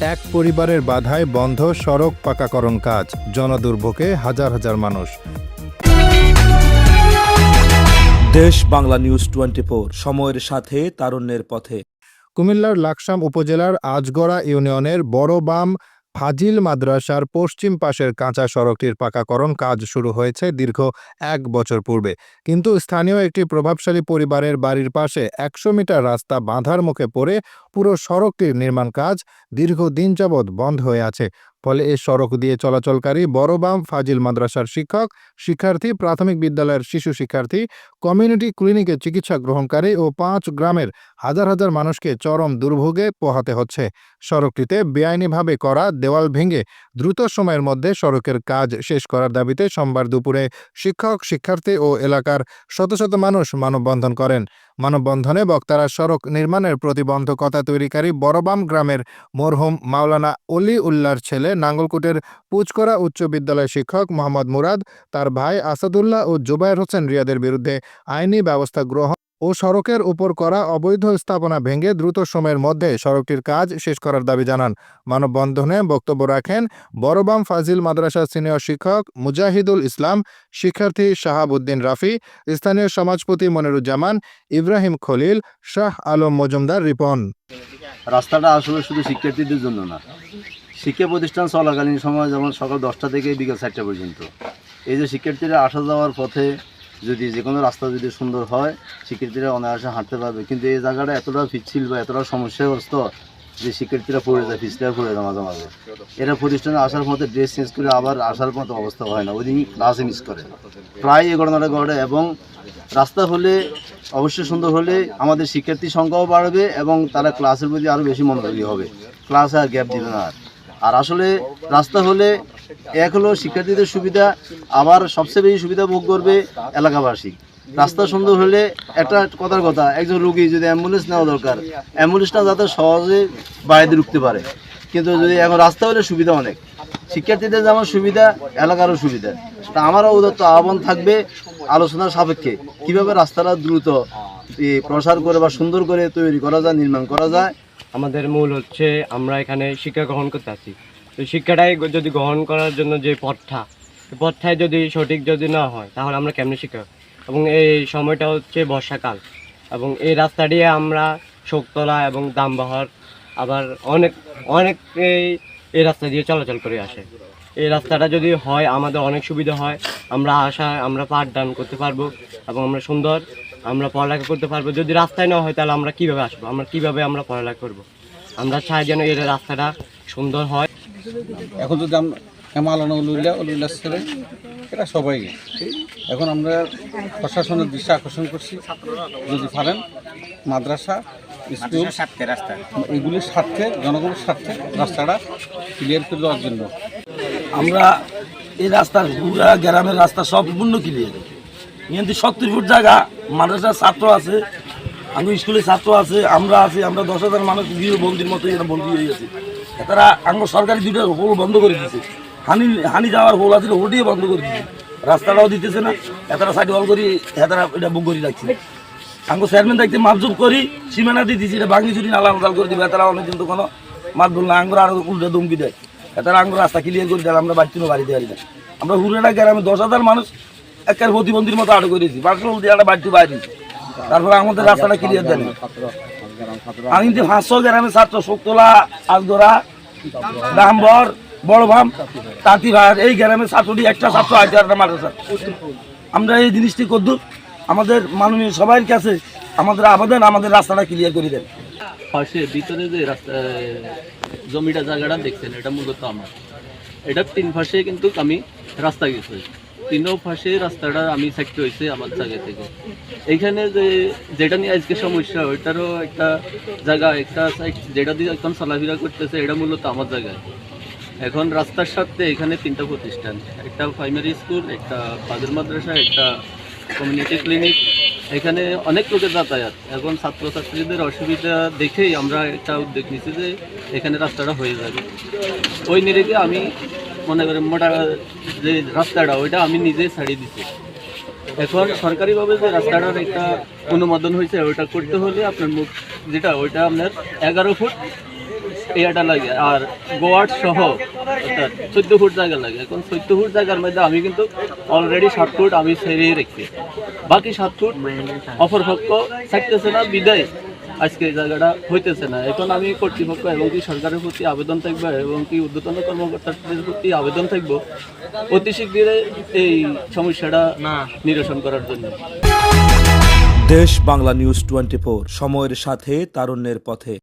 এক পরিবারের বাধায় বন্ধ সড়ক পাকাকরণ কাজ, জনদুর্ভোগে হাজার হাজার মানুষ। দেশ বাংলা নিউজ 24, সময়ের সাথে তারুণ্যের পথে। কুমিল্লার লাকসাম উপজেলার আজগড়া ইউনিয়নের বড়বাম ফাজিল মাদ্রাসার পশ্চিম পাশের কাঁচা সড়কটির পাকাকরণ কাজ শুরু হয়েছে দীর্ঘ ১ বছর পূর্বে, কিন্তু স্থানীয় একটি প্রভাবশালী পরিবারের বাড়ির পাশে ১০০ মিটার রাস্তা বাঁধার মুখে পড়ে পুরো সড়কটির নির্মাণ কাজ দীর্ঘদিন যাবৎ বন্ধ হয়ে আছে। ফলে এ সড়ক দিয়ে চলাচলকারী বড়বাম ফাজিল মাদ্রাসার শিক্ষক, শিক্ষার্থী, প্রাথমিক বিদ্যালয়ের শিশু শিক্ষার্থী, কমিউনিটি ক্লিনিকে চিকিৎসা গ্রহণকারী ও ৫ গ্রামের হাজার হাজার মানুষকে চরম দুর্ভোগে পোহাতে হচ্ছে। সড়কটিতে বেআইনিভাবে করা দেওয়াল ভেঙে দ্রুত সময়ের মধ্যে সড়কের কাজ শেষ করার দাবিতে সোমবার দুপুরে শিক্ষক, শিক্ষার্থী ও এলাকার শত শত মানুষ মানববন্ধন করেন। মানববন্ধনে বক্তারা সড়ক নির্মাণের প্রতিবন্ধকতা তৈরিকারী বড়বাম গ্রামের মরহুম মাওলানা অলি উল্লাহর ছেলে নাঙ্গলকোটের পুচকরা উচ্চ বিদ্যালয় শিক্ষক মোহাম্মদ মুরাদ, তার ভাই আসাদুল্লাহ ও জুবায়ের হোসেন রিয়াদের বিরুদ্ধে আইনি ব্যবস্থা গ্রহণ ও সড়কের উপর করা অবৈধ স্থাপনা ভেঙে দ্রুত সময়ের মধ্যে সড়কটির কাজ শেষ করার দাবি জানান। মানববন্ধনে বক্তব্য রাখেন বড়বাম ফাজিল মাদ্রাসার সিনিয়র শিক্ষক মুজাহিদুল ইসলাম, শিক্ষার্থী শাহাব উদ্দিন রাফি, স্থানীয় সমাজপতি মনিরুজ্জামান, ইব্রাহিম খলিল, শাহ আলম মজুমদার রিপন। রাস্তাটা আসলে শুধু শিক্ষার্থীদের জন্য না, শিক্ষা প্রতিষ্ঠান চলাকালীন সময় যেমন সকাল 10টা থেকে বিকেল 4টা পর্যন্ত এই যে শিক্ষার্থীরা আসা যাওয়ার পথে যদি যে কোনো রাস্তা যদি সুন্দর হয় শিক্ষার্থীরা অনায়াসে হাঁটতে পারবে, কিন্তু এই জায়গাটা এতটা পিচ্ছিল বা এতটা সমস্যাগ্রস্ত যে শিক্ষার্থীরা পড়ে যায়, পিছলে পড়ে যায় মাঝে মাঝে। এরা প্রতিষ্ঠানে আসার মতো ড্রেস চেঞ্জ করে আবার আসার মতো অবস্থা হয় না, ওই দিন ক্লাসে মিস করে প্রায় এই ঘটনাটা ঘটে। এবং রাস্তা হলে অবশ্যই সুন্দর হলে আমাদের শিক্ষার্থীর সংখ্যাও বাড়বে এবং তারা ক্লাসের প্রতি আরও বেশি মনোযোগী হবে, ক্লাসে আর গ্যাপ দিবে না। আর আসলে রাস্তা হলে এক হলো শিক্ষার্থীদের সুবিধা, আবার সবচেয়ে বেশি সুবিধা ভোগ করবে এলাকাবাসী। রাস্তা সুন্দর হলে একটা কথার কথা, একজন রোগী যদি অ্যাম্বুলেন্স নেওয়া দরকার, অ্যাম্বুলেন্সটা যাতে সহজে বাইরে ঢুকতে পারে, কিন্তু যদি এখন রাস্তা হলে সুবিধা অনেক, শিক্ষার্থীদের যেমন সুবিধা এলাকারও সুবিধা। তা আমারও উদাত্ত আহ্বান থাকবে আলোচনার সাপেক্ষে কীভাবে রাস্তাটা দ্রুত প্রসার করে বা সুন্দর করে তৈরি করা যায়, নির্মাণ করা যায়। আমাদের মূল হচ্ছে আমরা এখানে শিক্ষা গ্রহণ করতে আসি, তো শিক্ষাটাই যদি গ্রহণ করার জন্য যে পথটায় যদি সঠিক যদি না হয় তাহলে আমরা কেমনে শিক্ষা। এবং এই সময়টা হচ্ছে বর্ষাকাল এবং এই রাস্তা দিয়ে আমরা শোকতলা এবং দামবহর আবার অনেক এই রাস্তা দিয়ে চলাচল করে আসে। এই রাস্তাটা যদি হয় আমাদের অনেক সুবিধা হয়, আমরা পাঠদান করতে পারবো এবং আমরা পড়ালেখা করতে পারবো। যদি রাস্তায় না হয় তাহলে আমরা কীভাবে আসবো, আমরা পড়ালেখা করবো। আমরা চাই যেন এই রাস্তাটা সুন্দর হয়। এখন যদি মাওলানা উল্লাহ ছেলে এটা সবাই, এখন আমরা প্রশাসনের দৃষ্টি আকর্ষণ করছি যদি পারেন মাদ্রাসা, স্কুল, এগুলির স্বার্থে, জনগণের স্বার্থে রাস্তাটা ক্লিয়ার করে দেওয়ার জন্য আমরা এই রাস্তার পুরা গ্রামের রাস্তা সম্পূর্ণ ক্লিয়ার। কিন্তু 70 ফুট জায়গা মাদ্রাসার ছাত্র আছে, আমি স্কুলের ছাত্র আছে, আমরা আছি, আমরা 10,000 মানুষ গৃহবন্দির মতো এরা বন্দী হয়ে গেছে। তারা আমার সরকারি 2টা হোল বন্ধ করে দিয়েছে, হানি যাওয়ার হোল আছে, হোলটিও বন্ধ করে দিয়েছে, রাস্তাটাও দিতেছে না। এতারা সাইড ওয়াল করি, এতারা এটা বুক করে রাখছে। আমি চেয়ারম্যান দেখতে মাপজুপ করি, সীমানা দিয়ে দিচ্ছি, এটা ভাঙি চুরি নালা নাল করে দিবে। এতারা অনেক কিন্তু কোনো মাত বল না, আঙ্গুর আরো উল্টা দমকি দেয়। এতারা আঙ্গুর রাস্তা ক্লিয়ার করে দেয়, আমরা বাড়িতে বাড়িতে পারি না। আমরা হুরেনা গ্রামে 10,000 মানুষ একের প্রতিবন্ধীর মতো আটক করেছি, পার্সোনাল দিয়ে একটা বাড়িতে বাইরে। তারপরে আমাদের রাস্তাটা ক্লিয়ার দেন। আমি কিন্তু 500 গ্রামের ছাত্র, শোকতলা, আজগড়া, দামবর, বড়বাম, তাঁতিভার, এই গ্রামের ছাত্রটি একটা ছাত্র আছে, একটা মাদ্রাসা। আমরা এই জিনিসটি করদু আমাদের মাননীয় সবার কাছে আমাদের আবেদন, আমাদের রাস্তাটা ক্লিয়ার করে দেন। পাশে ভিতরে যে রাস্তা জমিটা জায়গাটা দেখছেন, এটা মূলত আমার, এটা 3 পাশে কিন্তু আমি রাস্তা গেছে, 3 পাশে রাস্তাটা আমি সাইড হয়েছে আমার জায়গা থেকে। এইখানে যেটা নিয়ে আজকে সমস্যা, ওইটারও একটা জায়গা, একটা সাইড যেটা দিয়ে এখন চলাফেরা করতেছে, এটা মূলত আমার জায়গায়। এখন রাস্তার সাথে এখানে 3টা প্রতিষ্ঠান, একটা প্রাইমারি স্কুল, একটা ফাজিল মাদ্রাসা, একটা কমিউনিটি ক্লিনিক। এখানে অনেক লোকের যাতায়াত। এখন ছাত্রছাত্রীদের অসুবিধা দেখেই আমরা একটা উদ্যোগ নিচ্ছি যে এখানে রাস্তাটা হয়ে যাবে। ওই নিরিখে আমি মনে করি মোটা যে রাস্তাটা ওইটা আমি নিজে ছাড়িয়ে দিচ্ছি। এখন সরকারিভাবে যে রাস্তাটার একটা অনুমোদন হয়েছে, ওইটা করতে হলে আপনার মুখ যেটা ওইটা আপনার 11 ফুট এটা লাগে আর গোয়াট সহ অর্থাৎ 14 ফুট জায়গা লাগে। এখন 14 ফুট জায়গার মধ্যে আমি কিন্তু অলরেডি 7 ফুট আমি ছেড়ে রেখেছি, বাকি 7 ফুট অপরপক্ষ থাকতেছে না বিদায় আজকে এই জায়গাটা হইতেছে না। এখন আমি কর্তৃপক্ষ এবং কি সরকারের প্রতি আবেদন থাকবে এবং কি ঊর্ধ্বতন কর্মকর্তাদের প্রতি আবেদন থাকবো অতি শীঘ্রই এই সমস্যাটা নিরসন করার জন্য। দেশ বাংলা নিউজ 24, সময়ের সাথে তারুণ্যের পথে।